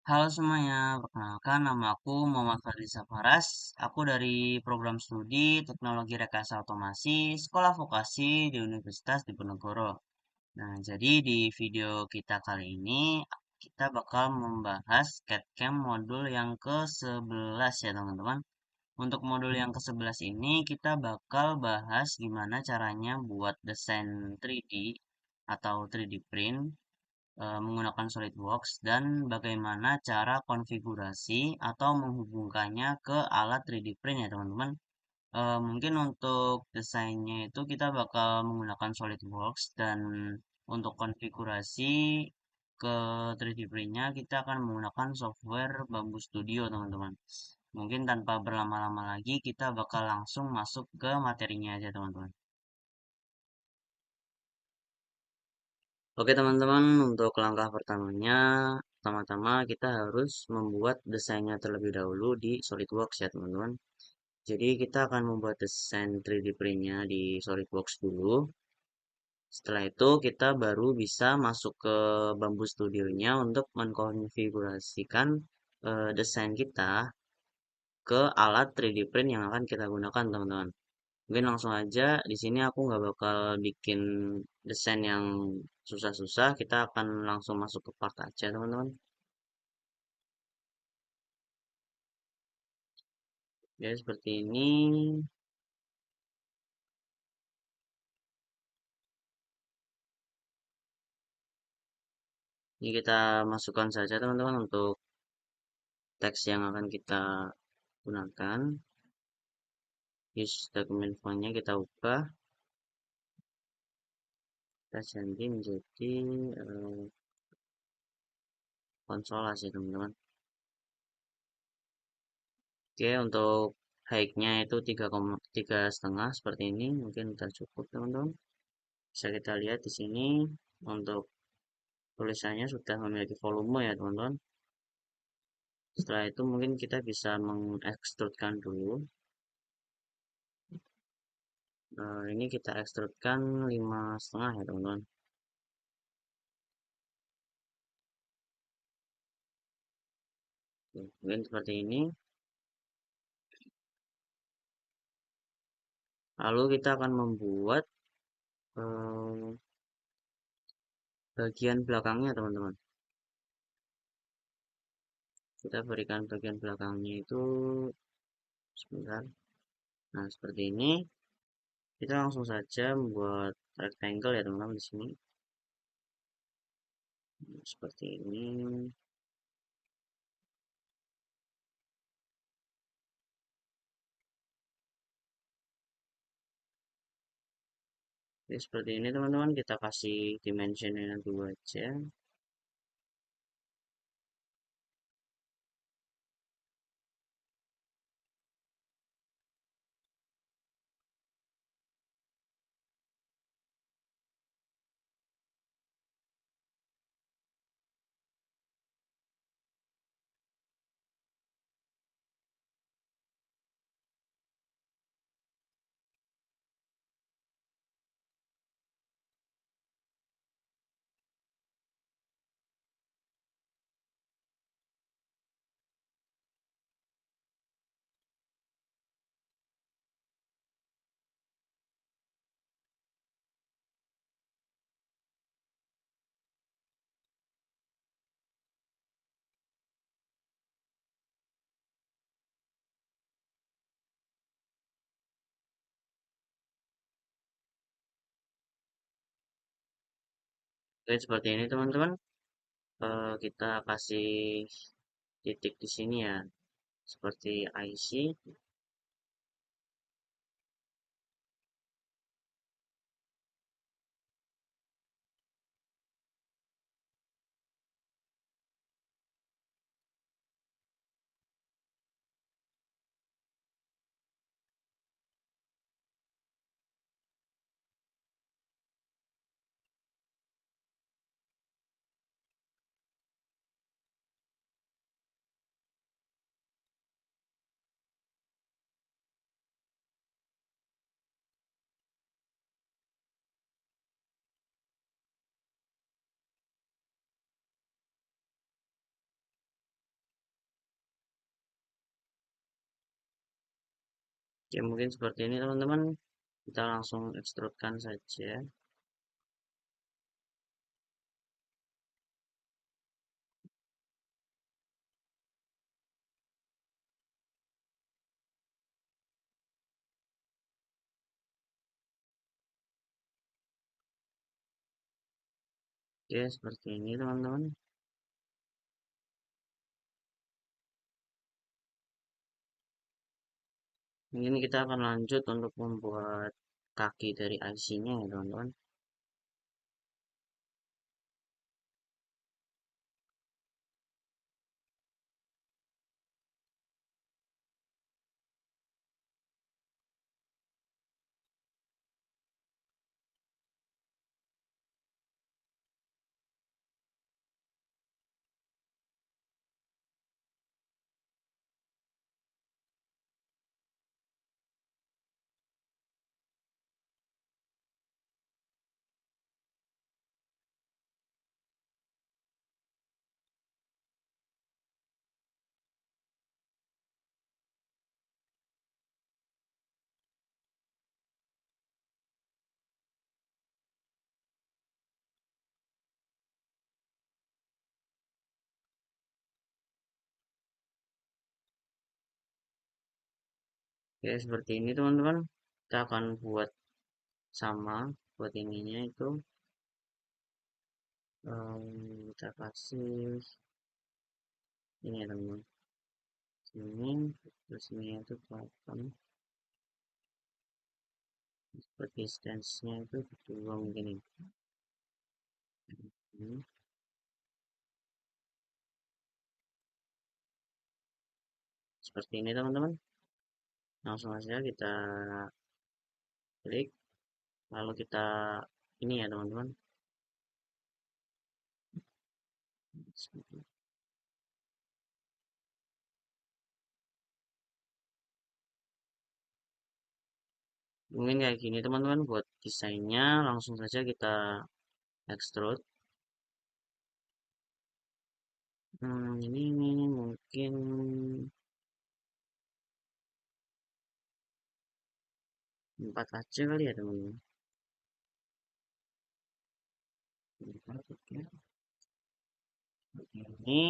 Halo semuanya, perkenalkan nama aku Muhammad Fadli Safaras. Aku dari program studi Teknologi Rekayasa Otomasi Sekolah Vokasi di Universitas Diponegoro. Nah, jadi di video kita kali ini kita bakal membahas CAD/CAM modul yang ke-11 ya teman-teman. Untuk modul yang ke-11 ini kita bakal bahas gimana caranya buat desain 3D atau 3D print menggunakan SolidWorks dan bagaimana cara konfigurasi atau menghubungkannya ke alat 3D print ya teman-teman. Mungkin untuk desainnya itu kita bakal menggunakan SolidWorks dan untuk konfigurasi ke 3D print-nya kita akan menggunakan software Bamboo Studio teman-teman. Mungkin tanpa berlama-lama lagi kita bakal langsung masuk ke materinya aja teman-teman. Oke teman-teman, untuk langkah pertamanya, pertama-tama kita harus membuat desainnya terlebih dahulu di SolidWorks ya teman-teman. Jadi kita akan membuat desain 3D print-nya di SolidWorks dulu. Setelah itu kita baru bisa masuk ke Bamboo Studio-nya untuk mengkonfigurasikan desain kita ke alat 3D print yang akan kita gunakan teman-teman. Mungkin langsung aja, di sini aku nggak bakal bikin desain yang susah-susah, kita akan langsung masuk ke part aja teman-teman. Ya seperti ini. Ini kita masukkan saja teman-teman untuk teks yang akan kita gunakan. Use document font-nya kita ubah, kita ganti menjadi konsola sih teman-teman. Oke, untuk height-nya itu 3,3 seperti ini, mungkin sudah cukup teman-teman. Bisa kita lihat di sini untuk tulisannya sudah memiliki volume ya teman-teman. Setelah itu mungkin kita bisa mengekstrudkan dulu. Ini kita ekstrudkan 5,5 ya teman-teman. Mungkin seperti ini. Lalu kita akan membuat bagian belakangnya teman-teman. Kita berikan bagian belakangnya itu sebentar. Nah seperti ini. Kita langsung saja membuat rectangle ya teman-teman di sini. Seperti ini. Oke, seperti ini teman-teman, kita kasih dimensionnya 2 aja. Oke, seperti ini teman-teman. Kita kasih titik di sini ya, seperti IC. Oke, mungkin seperti ini teman-teman. Kita langsung extrudekan saja. Oke, seperti ini teman-teman. Mungkin kita akan lanjut untuk membuat kaki dari IC-nya ya teman-teman. Oke, seperti ini teman-teman. Kita akan buat sama buat ininya itu. Kita kasih ini ya teman-teman. Sini, terus ini itu kelihatan seperti distance-nya itu berdua mungkin ini. Seperti ini teman-teman. Langsung saja kita klik, lalu kita ini ya teman-teman. Mungkin kayak gini teman-teman buat desainnya. Langsung saja kita extrude. Ini mungkin 4 aja kali ya teman-teman. Ini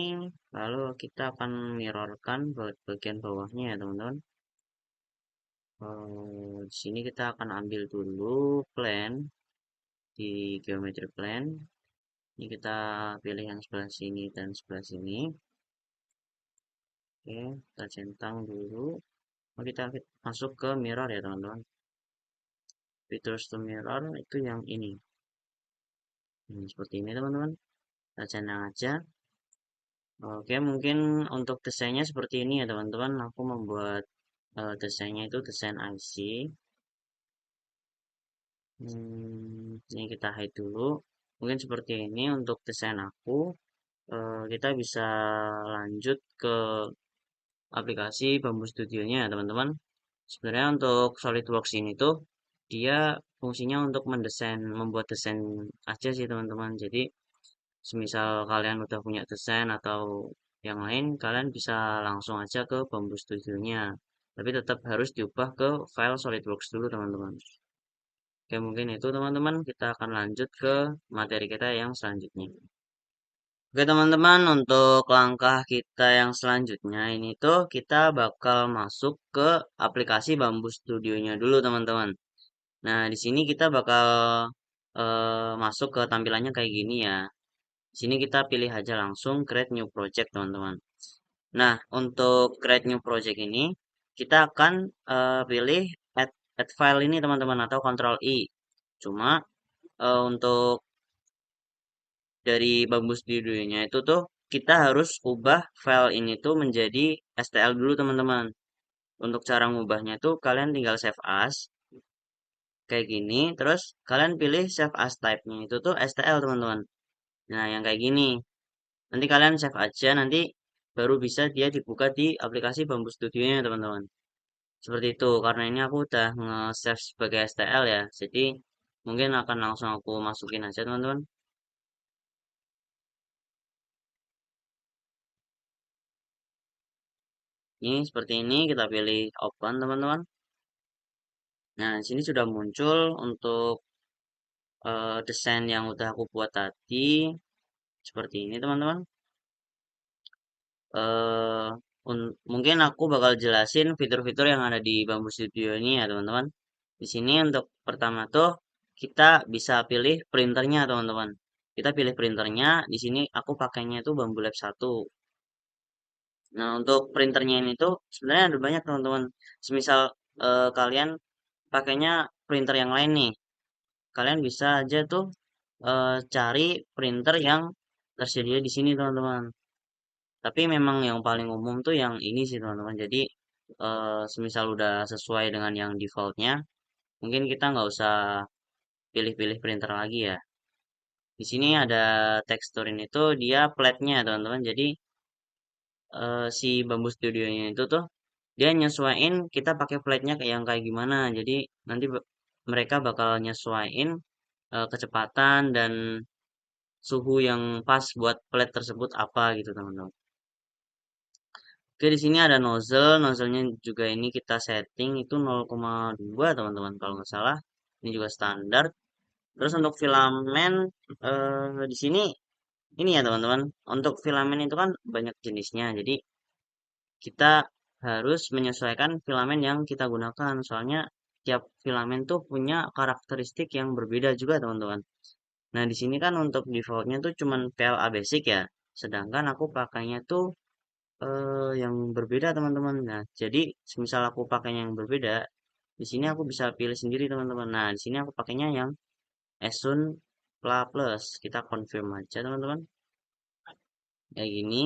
lalu kita akan mirrorkan buat bagian bawahnya ya teman-teman. Di sini kita akan ambil dulu plane di geometry plane. Ini kita pilih yang sebelah sini dan sebelah sini. Oke, kita centang dulu. Kita masuk ke mirror ya teman-teman. Features to mirror itu yang ini. Seperti ini teman-teman. Kita centang aja. Oke, mungkin untuk desainnya seperti ini ya teman-teman. Aku membuat desainnya itu desain IC. Ini kita hide dulu. Mungkin seperti ini untuk desain aku. Kita bisa lanjut ke aplikasi Bamboo Studio-nya ya teman-teman. Sebenarnya untuk SolidWorks ini tuh dia fungsinya untuk mendesain, membuat desain aja sih teman-teman. Jadi semisal kalian udah punya desain atau yang lain, kalian bisa langsung aja ke Bamboo Studio-nya. Tapi tetap harus diubah ke file SolidWorks dulu teman-teman. Oke, mungkin itu teman-teman. Kita akan lanjut ke materi kita yang selanjutnya. Oke teman-teman, untuk langkah kita yang selanjutnya ini tuh kita bakal masuk ke aplikasi Bamboo Studio-nya dulu teman-teman. Nah, di sini kita bakal masuk ke tampilannya kayak gini ya. Di sini kita pilih aja langsung create new project teman-teman. Nah, untuk create new project ini kita akan pilih add file ini teman-teman atau Ctrl I. Cuma untuk dari Bamboo Studio-nya itu tuh kita harus ubah file ini tuh menjadi STL dulu teman-teman. Untuk cara ngubahnya tuh kalian tinggal save as kayak gini, terus kalian pilih save as type-nya itu tuh STL teman-teman. Nah, yang kayak gini. Nanti kalian save aja, nanti baru bisa dia dibuka di aplikasi Bamboo Studio-nya teman-teman. Seperti itu, karena ini aku udah nge-save sebagai STL ya. Jadi mungkin akan langsung aku masukin aja teman-teman. Ini seperti ini kita pilih open teman-teman. Nah, di sini sudah muncul untuk desain yang udah aku buat tadi seperti ini teman-teman. eh Mungkin aku bakal jelasin fitur-fitur yang ada di Bamboo Studio ini ya teman-teman. Di sini untuk pertama tuh kita bisa pilih printernya teman-teman. Kita pilih printernya. Di sini aku pakainya itu Bamboo Lab 1. Nah, untuk printernya ini tuh sebenarnya ada banyak teman-teman. Semisal kalian pakainya printer yang lain nih, kalian bisa aja tuh cari printer yang tersedia di sini teman-teman. Tapi memang yang paling umum tuh yang ini sih teman-teman. Jadi semisal udah sesuai dengan yang defaultnya, mungkin kita nggak usah pilih-pilih printer lagi ya. Di sini ada tekstur ini tuh dia flatnya teman-teman. Jadi si Bamboo Studio-nya itu tuh dia nyesuaiin kita pakai flatnya kayak yang kayak gimana. Jadi nanti mereka bakal nyesuaiin kecepatan dan suhu yang pas buat flat tersebut apa gitu teman-teman. Oke, di sini ada nozzle. Nozzle-nya juga ini kita setting itu 0,2 teman-teman kalau nggak salah. Ini juga standar. Terus untuk filamen di sini ini ya teman-teman. Untuk filamen itu kan banyak jenisnya. Jadi kita harus menyesuaikan filamen yang kita gunakan. Soalnya tiap filamen tuh punya karakteristik yang berbeda juga teman-teman. Nah, di sini kan untuk defaultnya tuh cuman PLA basic ya. Sedangkan aku pakainya tuh yang berbeda teman-teman. Nah, jadi semisal aku pakainya yang berbeda, di sini aku bisa pilih sendiri teman-teman. Nah, di sini aku pakainya yang Esun Pla Plus. Kita confirm aja teman-teman. Kayak gini.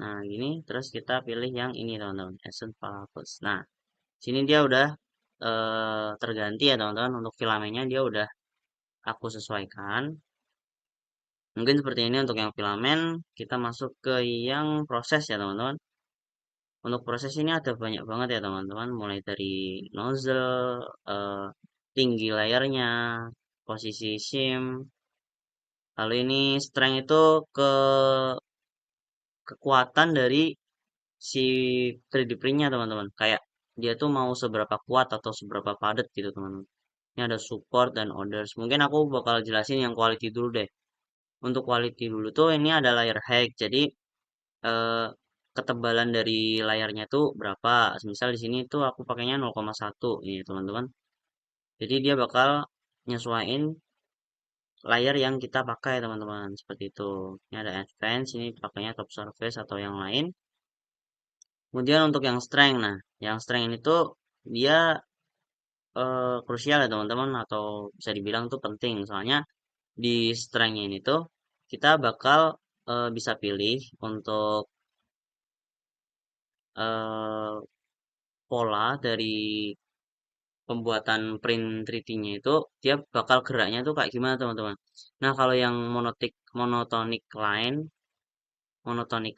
Nah, gini. Terus kita pilih yang ini teman-teman. Esun Pla Plus. Nah, sini dia udah terganti ya teman-teman. Untuk filamennya dia udah aku sesuaikan. Mungkin seperti ini untuk yang filamen. Kita masuk ke yang proses ya teman-teman. Untuk proses ini ada banyak banget ya teman-teman, mulai dari nozzle, tinggi layarnya, posisi shim, lalu ini strength itu ke kekuatan dari si 3D printnya teman-teman. Kayak dia tuh mau seberapa kuat atau seberapa padat gitu teman-teman. Ini ada support dan orders. Mungkin aku bakal jelasin yang quality dulu deh. Untuk quality dulu tuh ini ada layer height. Jadi eh, ketebalan dari layarnya tuh berapa. Misal di sini tuh aku pakainya 0,1 ini teman-teman. Jadi dia bakal nyesuaiin layar yang kita pakai teman-teman. Seperti itu. Ini ada advance, ini pakainya top surface atau yang lain. Kemudian untuk yang strength, nah yang strength ini tuh dia krusial ya teman-teman atau bisa dibilang tuh penting. Soalnya di strength ini tuh kita bakal bisa pilih untuk eh, pola dari pembuatan print 3D-nya itu dia bakal geraknya tuh kayak gimana teman-teman. Nah, kalau yang monotonic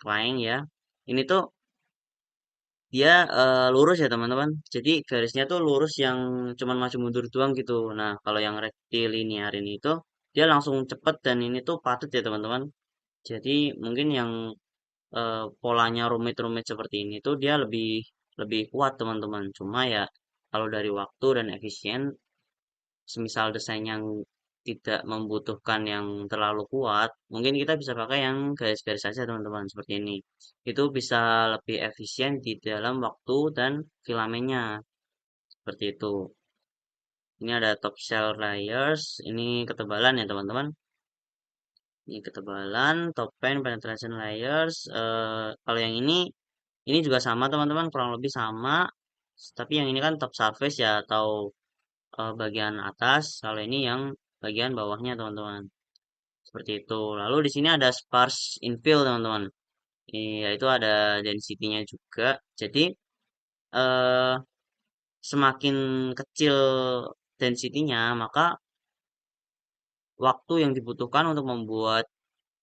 line ya. Ini tuh dia lurus ya teman-teman. Jadi garisnya tuh lurus yang cuman maju mundur doang gitu. Nah, kalau yang rectilinear ini tuh dia langsung cepet dan ini tuh padat ya teman-teman. Jadi mungkin yang polanya rumit-rumit seperti ini tuh dia lebih lebih kuat teman-teman. Cuma ya kalau dari waktu dan efisien semisal desain yang tidak membutuhkan yang terlalu kuat, mungkin kita bisa pakai yang garis-garis saja teman-teman seperti ini. Itu bisa lebih efisien di dalam waktu dan filamennya seperti itu. Ini ada top shell layers, ini ketebalan ya teman-teman. Ini ketebalan, top pen penetration layers. Kalau yang ini juga sama teman-teman, kurang lebih sama. Tapi yang ini kan top surface ya atau bagian atas. Kalau ini yang bagian bawahnya teman-teman. Seperti itu. Lalu di sini ada sparse infill teman-teman. Yaitu ada density-nya juga. Jadi eh, semakin kecil density-nya, maka waktu yang dibutuhkan untuk membuat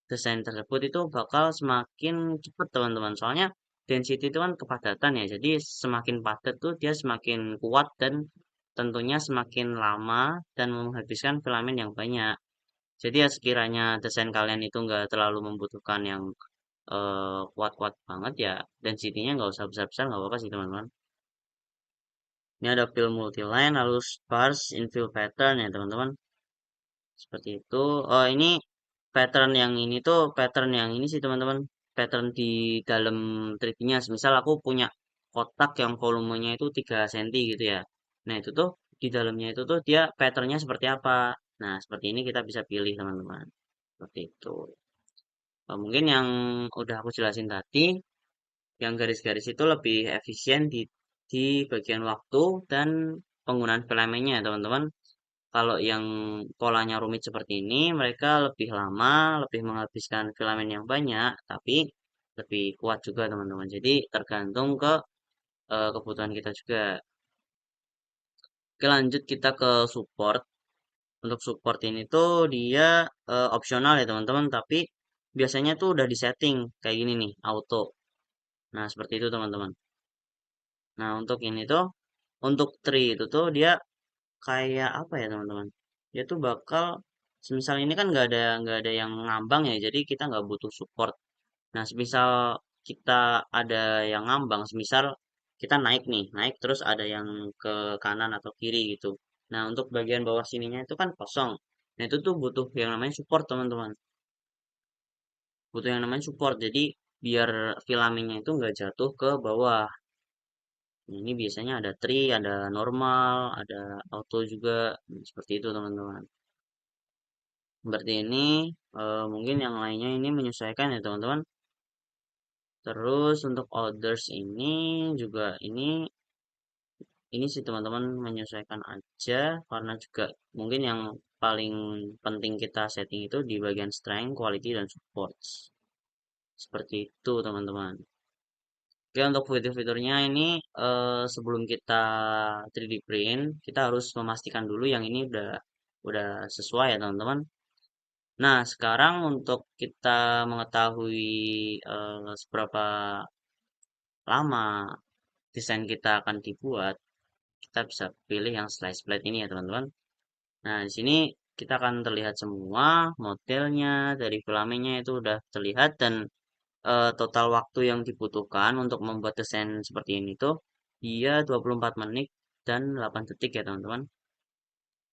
desain tersebut itu bakal semakin cepat teman-teman. Soalnya density itu kan kepadatan ya. Jadi semakin padat tuh dia semakin kuat dan tentunya semakin lama dan menghabiskan filamen yang banyak. Jadi ya sekiranya desain kalian itu nggak terlalu membutuhkan yang kuat-kuat banget ya density-nya nggak usah besar-besar nggak apa-apa sih teman-teman. Ini ada fill multiline, lalu sparse, infill pattern ya teman-teman. Seperti itu. Oh ini pattern yang ini tuh pattern yang ini sih teman-teman. Pattern di dalam 3D-nya. Misal aku punya kotak yang volumenya itu 3 cm gitu ya. Nah itu tuh di dalamnya itu tuh dia patternnya seperti apa. Nah seperti ini kita bisa pilih teman-teman. Seperti itu. Mungkin yang udah aku jelasin tadi, yang garis-garis itu lebih efisien di bagian waktu dan penggunaan filamennya teman-teman. Kalau yang polanya rumit seperti ini, mereka lebih lama, lebih menghabiskan filamen yang banyak, tapi lebih kuat juga teman-teman. Jadi tergantung ke kebutuhan kita juga. Oke lanjut kita ke support. Untuk support ini tuh dia opsional ya teman-teman, tapi biasanya tuh udah disetting kayak gini nih, auto. Nah seperti itu teman-teman. Nah untuk ini tuh, untuk tree itu tuh dia kayak apa ya teman-teman? Dia tuh bakal semisal ini kan nggak ada yang ngambang ya, jadi kita nggak butuh support. Nah, semisal kita ada yang ngambang, semisal kita naik nih, naik terus ada yang ke kanan atau kiri gitu. Nah, untuk bagian bawah sininya itu kan kosong. Nah, itu tuh butuh yang namanya support teman-teman. Butuh yang namanya support. Jadi biar filamennya itu nggak jatuh ke bawah. Nah, ini biasanya ada tree, ada normal, ada auto juga. Nah, seperti itu teman-teman. Berarti ini mungkin yang lainnya ini menyesuaikan ya teman-teman. Terus untuk others ini juga ini sih teman-teman menyesuaikan aja karena juga mungkin yang paling penting kita setting itu di bagian strength, quality dan support. Seperti itu teman-teman. Oke untuk fitur-fiturnya ini sebelum kita 3D print kita harus memastikan dulu yang ini udah sesuai ya teman-teman. Nah, sekarang untuk kita mengetahui seberapa lama desain kita akan dibuat, kita bisa pilih yang slice plate ini ya teman-teman. Nah, di sini kita akan terlihat semua modelnya dari filamennya itu udah terlihat dan total waktu yang dibutuhkan untuk membuat desain seperti ini tuh dia 24 menit dan 8 detik ya teman-teman.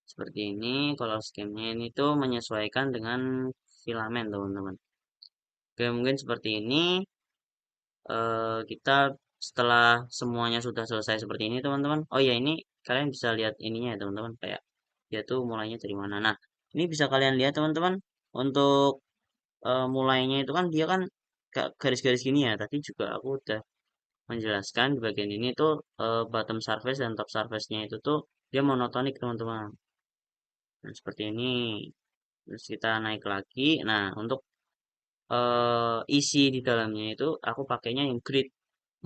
Seperti ini kalau schemnya ini tuh menyesuaikan dengan filamen teman-teman. Oke, mungkin seperti ini kita setelah semuanya sudah selesai seperti ini teman-teman. Oh ya ini kalian bisa lihat ininya ya teman-teman kayak dia tuh mulainya dari mana. Nah ini bisa kalian lihat teman-teman untuk mulainya itu kan dia kan garis-garis gini ya. Tadi juga aku udah menjelaskan di bagian ini tuh bottom surface dan top surface-nya itu tuh dia monotonik teman-teman. Nah seperti ini. Terus kita naik lagi. Nah untuk isi di dalamnya itu aku pakainya yang grid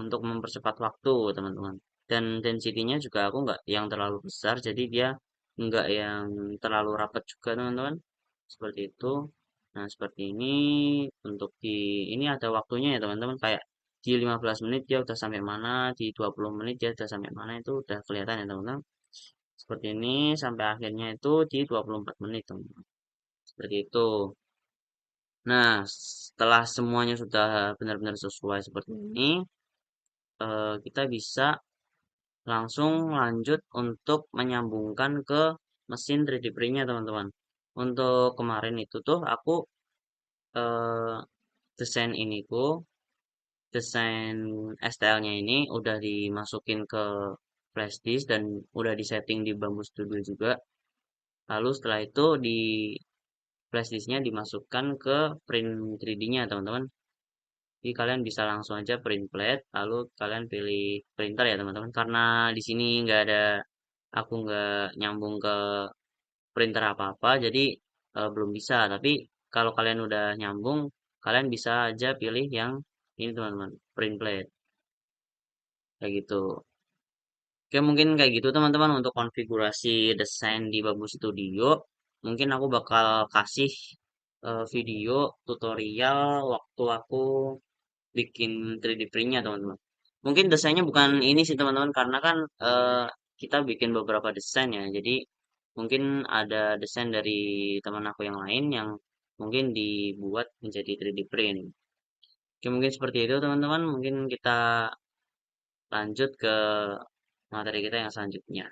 untuk mempercepat waktu teman-teman dan density-nya juga aku nggak yang terlalu besar jadi dia nggak yang terlalu rapat juga teman-teman seperti itu. Nah seperti ini untuk di ini ada waktunya ya teman-teman kayak di 15 menit dia udah sampai mana di 20 menit dia udah sampai mana itu udah kelihatan ya teman-teman seperti ini sampai akhirnya itu di 24 menit teman-teman seperti itu. Nah setelah semuanya sudah benar-benar sesuai seperti ini kita bisa langsung lanjut untuk menyambungkan ke mesin 3D print-nya teman-teman. Untuk kemarin itu tuh aku eh, desain iniku, desain STL-nya ini udah dimasukin ke flash disk dan udah disetting di Bamboo Studio juga. Lalu setelah itu di flash disknya dimasukkan ke print 3D-nya teman-teman. Jadi kalian bisa langsung aja print plate, lalu kalian pilih printer ya teman-teman. Karena di sini nggak ada, aku nggak nyambung ke printer apa-apa, jadi belum bisa. Tapi kalau kalian udah nyambung, kalian bisa aja pilih yang ini teman-teman, print plate kayak gitu. Oke, mungkin kayak gitu teman-teman untuk konfigurasi desain di Babu Studio. Mungkin aku bakal kasih video tutorial waktu aku bikin 3D print-nya teman-teman. Mungkin desainnya bukan ini sih teman-teman karena kan kita bikin beberapa desain ya. Jadi mungkin ada desain dari teman aku yang lain yang mungkin dibuat menjadi 3D print. Oke, mungkin seperti itu teman-teman. Mungkin kita lanjut ke materi kita yang selanjutnya.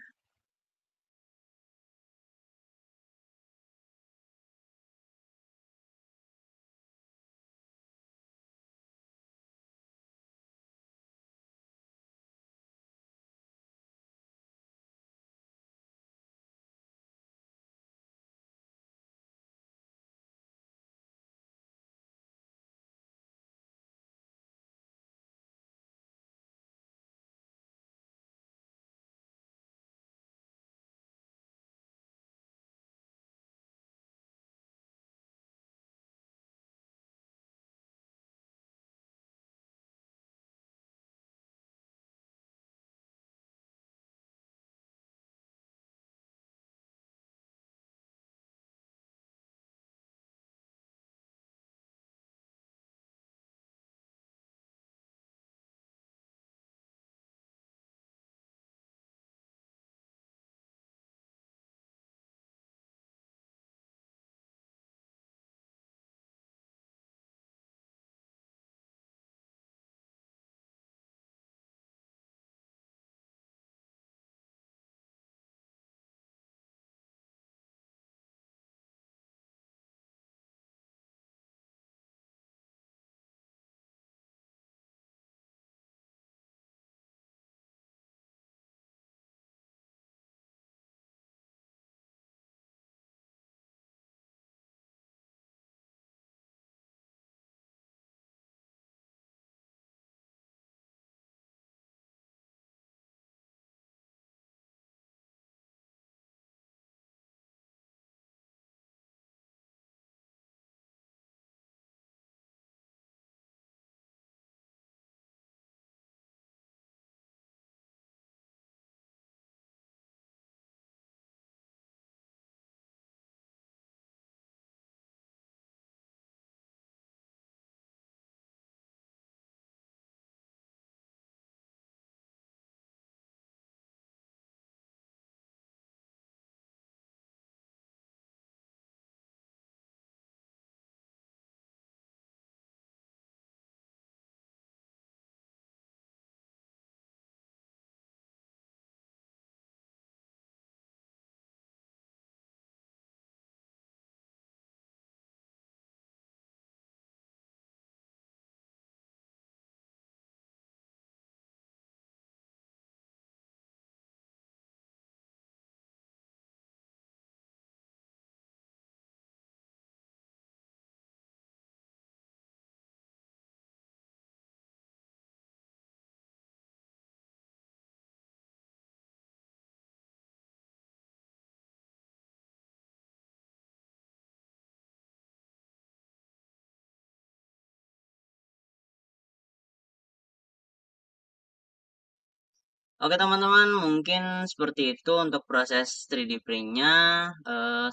Oke teman-teman, mungkin seperti itu untuk proses 3D print-nya.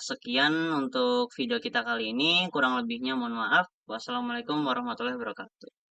Sekian untuk video kita kali ini. Kurang lebihnya mohon maaf. Wassalamualaikum warahmatullahi wabarakatuh.